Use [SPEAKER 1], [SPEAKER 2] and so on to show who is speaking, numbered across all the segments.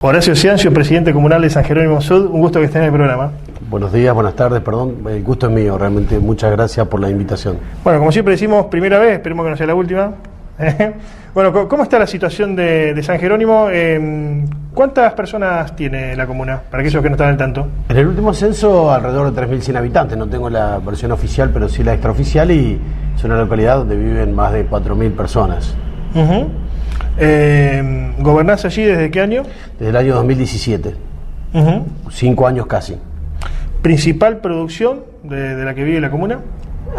[SPEAKER 1] Horacio Ciancio, presidente comunal de San Jerónimo Sud, un gusto que esté en el programa.
[SPEAKER 2] Buenos días, buenas tardes, perdón, el gusto es mío, realmente muchas gracias por la invitación.
[SPEAKER 1] Bueno, como siempre decimos, primera vez, esperemos que no sea la última. Bueno, ¿cómo está la situación de San Jerónimo? ¿Cuántas personas tiene la comuna, para aquellos que no están al tanto?
[SPEAKER 2] En el último censo, alrededor de 3.100 habitantes, no tengo la versión oficial, pero sí la extraoficial, y es una localidad donde viven más de 4.000 personas.
[SPEAKER 1] ¿Gobernás allí desde qué año?
[SPEAKER 2] Desde el año 2017, 5 años casi.
[SPEAKER 1] ¿Principal producción de la que vive la comuna?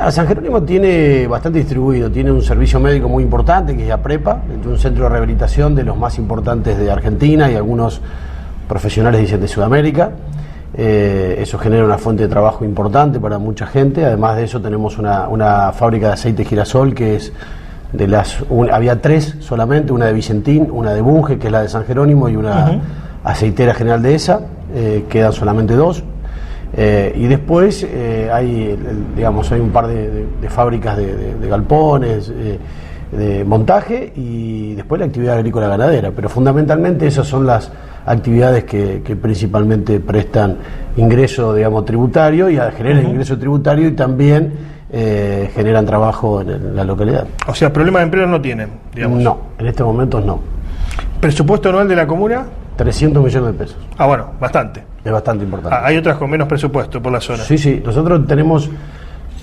[SPEAKER 2] San Jerónimo tiene bastante distribuido, tiene un servicio médico muy importante que es APREPA, un centro de rehabilitación de los más importantes de Argentina y algunos profesionales dicen de Sudamérica. Eso genera una fuente de trabajo importante para mucha gente. Además de eso tenemos una fábrica de aceite girasol que es había 3 solamente, una de Vicentín, una de Bunge, que es la de San Jerónimo, y una aceitera General Dehesa, quedan solamente 2. Y después hay un par de fábricas de galpones, de montaje, y después la actividad agrícola ganadera, pero fundamentalmente esas son las actividades que principalmente prestan ingreso, tributario, y generan ingreso tributario y también generan trabajo en la localidad.
[SPEAKER 1] O sea, problemas de empleo no tienen, digamos.
[SPEAKER 2] No, en este momento no.
[SPEAKER 1] ¿Presupuesto anual de la comuna?
[SPEAKER 2] 300 millones de pesos.
[SPEAKER 1] Ah, bueno, bastante.
[SPEAKER 2] Es bastante importante.
[SPEAKER 1] Hay otras con menos presupuesto por la zona.
[SPEAKER 2] Sí, nosotros tenemos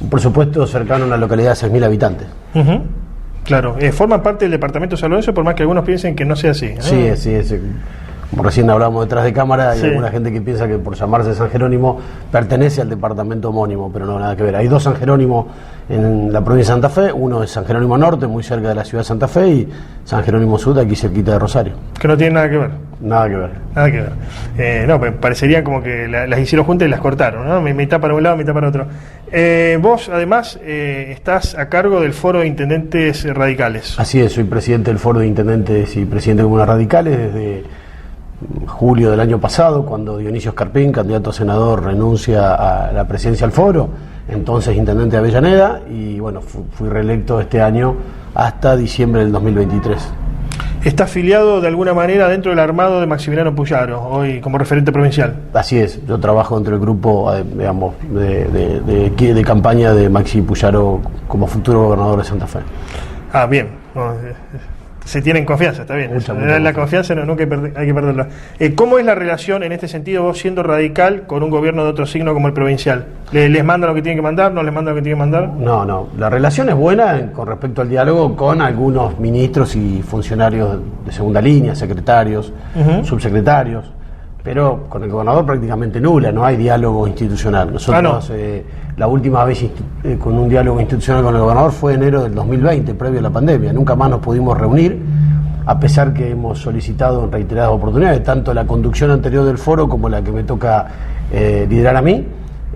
[SPEAKER 2] un presupuesto cercano a una localidad de 6.000 habitantes.
[SPEAKER 1] Claro, forman parte del departamento de San Lorenzo, por más que algunos piensen que no sea así, ¿no?
[SPEAKER 2] Sí. Como recién hablamos detrás de cámara, hay alguna gente que piensa que por llamarse San Jerónimo pertenece al departamento homónimo, pero no, nada que ver. Hay 2 San Jerónimo en la provincia de Santa Fe, uno es San Jerónimo Norte, muy cerca de la ciudad de Santa Fe, y San Jerónimo Sud, aquí cerquita de Rosario.
[SPEAKER 1] Que no tienen nada que ver.
[SPEAKER 2] Nada que ver.
[SPEAKER 1] Nada que ver. No, pues parecerían como que las hicieron juntas y las cortaron, ¿no? Mitad para un lado, mitad para otro. Vos, además, estás a cargo del Foro de Intendentes Radicales.
[SPEAKER 2] Así es, soy presidente del Foro de Intendentes y presidente de Comunas Radicales desde julio del año pasado, cuando Dionisio Escarpín, candidato a senador, renuncia a la presidencia del foro, entonces intendente de Avellaneda, y bueno, fui reelecto este año hasta diciembre del 2023.
[SPEAKER 1] ¿Está afiliado de alguna manera dentro del armado de Maximiliano Puyaro, hoy como referente provincial? Así
[SPEAKER 2] es, yo trabajo dentro del grupo, de campaña de Maxi Puyaro como futuro gobernador de Santa Fe.
[SPEAKER 1] Ah, bien. Se tienen confianza, está bien.
[SPEAKER 2] Mucha
[SPEAKER 1] la confianza nunca hay que perderla. ¿Cómo es la relación en este sentido, vos siendo radical, con un gobierno de otro signo como el provincial? ¿Les mandan lo que tienen que mandar? ¿No les mandan lo que tienen que mandar?
[SPEAKER 2] No. La relación es buena con respecto al diálogo con algunos ministros y funcionarios de segunda línea, secretarios, subsecretarios, pero con el gobernador prácticamente nula, no hay diálogo institucional. Nosotros la última vez con un diálogo institucional con el gobernador fue enero del 2020, previo a la pandemia. Nunca más nos pudimos reunir, a pesar que hemos solicitado en reiteradas oportunidades, tanto la conducción anterior del foro como la que me toca liderar a mí.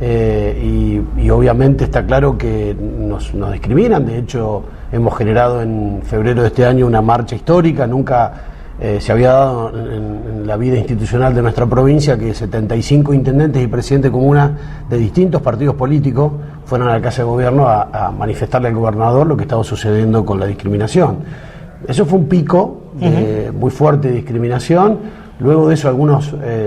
[SPEAKER 2] Y obviamente está claro que nos discriminan. De hecho, hemos generado en febrero de este año una marcha histórica. Nunca se había dado en la vida institucional de nuestra provincia que 75 intendentes y presidentes de comunas de distintos partidos políticos fueron a la Casa de Gobierno a manifestarle al gobernador lo que estaba sucediendo con la discriminación. Eso fue un pico muy fuerte de discriminación. Luego de eso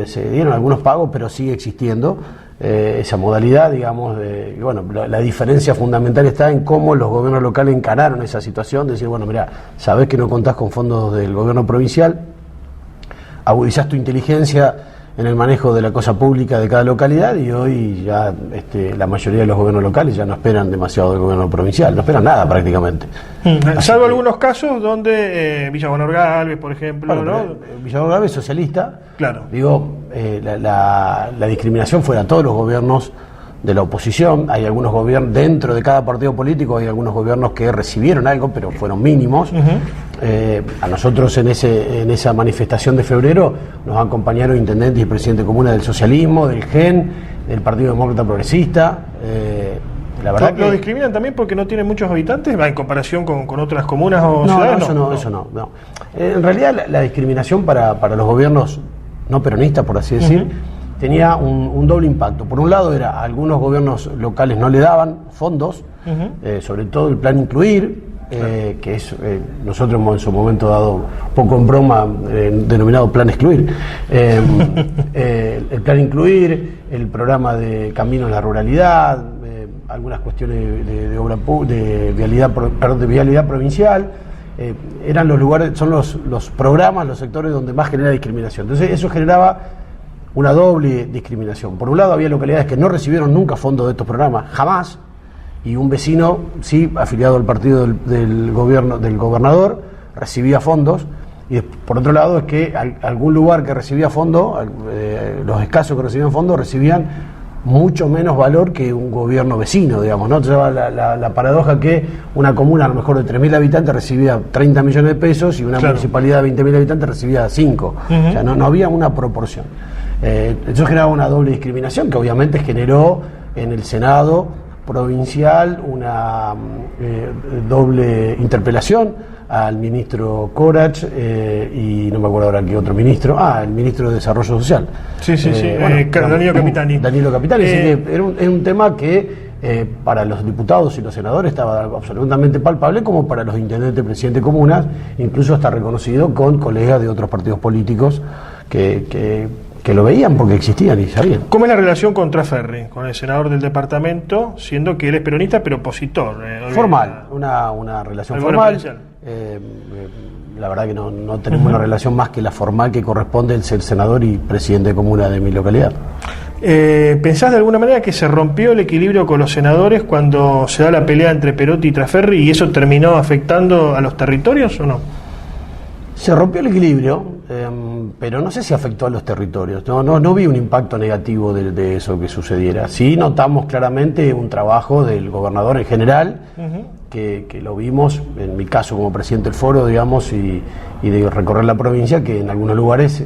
[SPEAKER 2] se dieron algunos pagos, pero sigue existiendo esa modalidad, la diferencia fundamental está en cómo los gobiernos locales encararon esa situación, decir, mira, sabés que no contás con fondos del gobierno provincial, agudizás tu inteligencia en el manejo de la cosa pública de cada localidad, y hoy ya la mayoría de los gobiernos locales ya no esperan demasiado del gobierno provincial, no esperan nada prácticamente.
[SPEAKER 1] Salvo algunos casos donde Villa Bonor Galvez, por ejemplo, ¿no?
[SPEAKER 2] Villa Bonor Galvez, socialista,
[SPEAKER 1] claro.
[SPEAKER 2] La discriminación fue a todos los gobiernos de la oposición. Hay algunos gobiernos dentro de cada partido político, hay algunos gobiernos que recibieron algo, pero fueron mínimos. A nosotros en esa manifestación de febrero nos acompañaron intendentes y presidentes de comunas del socialismo, del GEN, del Partido Demócrata Progresista. La verdad
[SPEAKER 1] ¿Lo discriminan también porque no tienen muchos habitantes en comparación con otras comunas o ciudades?
[SPEAKER 2] Eso no. En realidad la discriminación para los gobiernos no peronistas, por así decir, tenía un doble impacto. Por un lado, algunos gobiernos locales no le daban fondos, sobre todo el plan Incluir, que es, nosotros hemos en su momento dado, poco en broma, denominado Plan Excluir. El Plan Incluir, el programa de Caminos a la Ruralidad, algunas cuestiones de obra de vialidad provincial, eran los lugares, son los programas, los sectores donde más genera discriminación. Entonces eso generaba una doble discriminación. Por un lado había localidades que no recibieron nunca fondos de estos programas, jamás, y un vecino, sí, afiliado al partido del gobernador, recibía fondos, y por otro lado es que algún lugar que recibía fondos, los escasos que recibían fondos, recibían mucho menos valor que un gobierno vecino, digamos, ¿no? Entonces la paradoja que una comuna a lo mejor de 3.000 habitantes recibía 30 millones de pesos y una municipalidad de 20.000 habitantes recibía 5. O sea, no había una proporción. Eso generaba una doble discriminación que obviamente generó en el Senado provincial una doble interpelación al ministro Corach y no me acuerdo ahora qué otro ministro, el ministro de Desarrollo Social.
[SPEAKER 1] Danilo Capitani.
[SPEAKER 2] Danilo Capitani, así que era un tema que para los diputados y los senadores estaba absolutamente palpable, como para los intendentes, presidentes de comunas, incluso hasta reconocido con colegas de otros partidos políticos que lo veían porque existían y sabían.
[SPEAKER 1] ¿Cómo es la relación con Traferri, con el senador del departamento, siendo que él es peronista pero opositor?
[SPEAKER 2] Formal, una relación formal. La verdad que no tenemos una relación más que la formal que corresponde el ser senador y presidente de comuna de mi localidad.
[SPEAKER 1] ¿Pensás de alguna manera que se rompió el equilibrio con los senadores cuando se da la pelea entre Perotti y Traferri y eso terminó afectando a los territorios o no?
[SPEAKER 2] Se rompió el equilibrio, pero no sé si afectó a los territorios. No vi un impacto negativo de eso que sucediera. Sí notamos claramente un trabajo del gobernador en general, que lo vimos, en mi caso como presidente del foro, digamos, y de recorrer la provincia, que en algunos lugares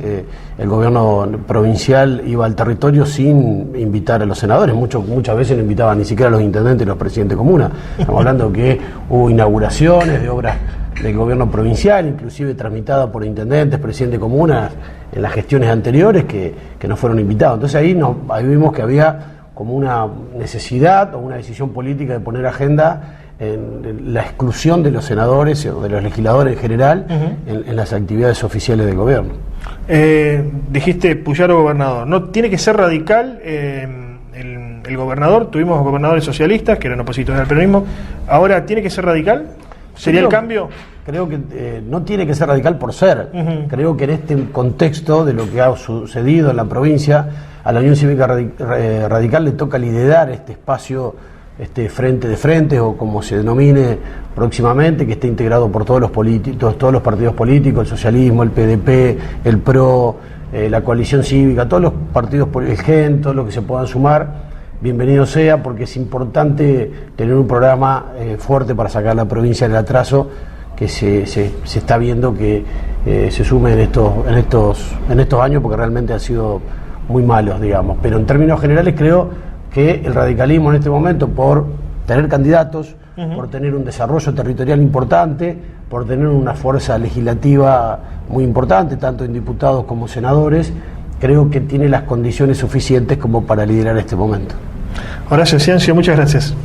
[SPEAKER 2] el gobierno provincial iba al territorio sin invitar a los senadores. Muchas veces no invitaban ni siquiera a los intendentes y los presidentes de comuna. Estamos hablando que hubo inauguraciones de obras del gobierno provincial, inclusive tramitada por intendentes, presidentes de comunas en las gestiones anteriores que no fueron invitados. Entonces ahí vimos que había como una necesidad o una decisión política de poner agenda en la exclusión de los senadores o de los legisladores en general en las actividades oficiales del gobierno.
[SPEAKER 1] Dijiste Puyaro gobernador, ¿no tiene que ser radical el gobernador? Tuvimos gobernadores socialistas que eran opositores al peronismo, ahora ¿tiene que ser radical? ¿Sería el cambio?
[SPEAKER 2] Creo que no tiene que ser radical por ser. Creo que en este contexto de lo que ha sucedido en la provincia, a la Unión Cívica Radical le toca liderar este espacio, este frente de frentes, o como se denomine próximamente, que esté integrado por todos los partidos políticos, el socialismo, el PDP, el PRO, la coalición cívica, todos los partidos, el GEN, todos los que se puedan sumar. Bienvenido sea, porque es importante tener un programa fuerte para sacar la provincia del atraso que se está viendo que se sume en estos años, porque realmente han sido muy malos, digamos. Pero en términos generales creo que el radicalismo en este momento, por tener candidatos, por tener un desarrollo territorial importante, por tener una fuerza legislativa muy importante, tanto en diputados como senadores, creo que tiene las condiciones suficientes como para liderar este momento.
[SPEAKER 1] Horacio Ciancio, muchas gracias.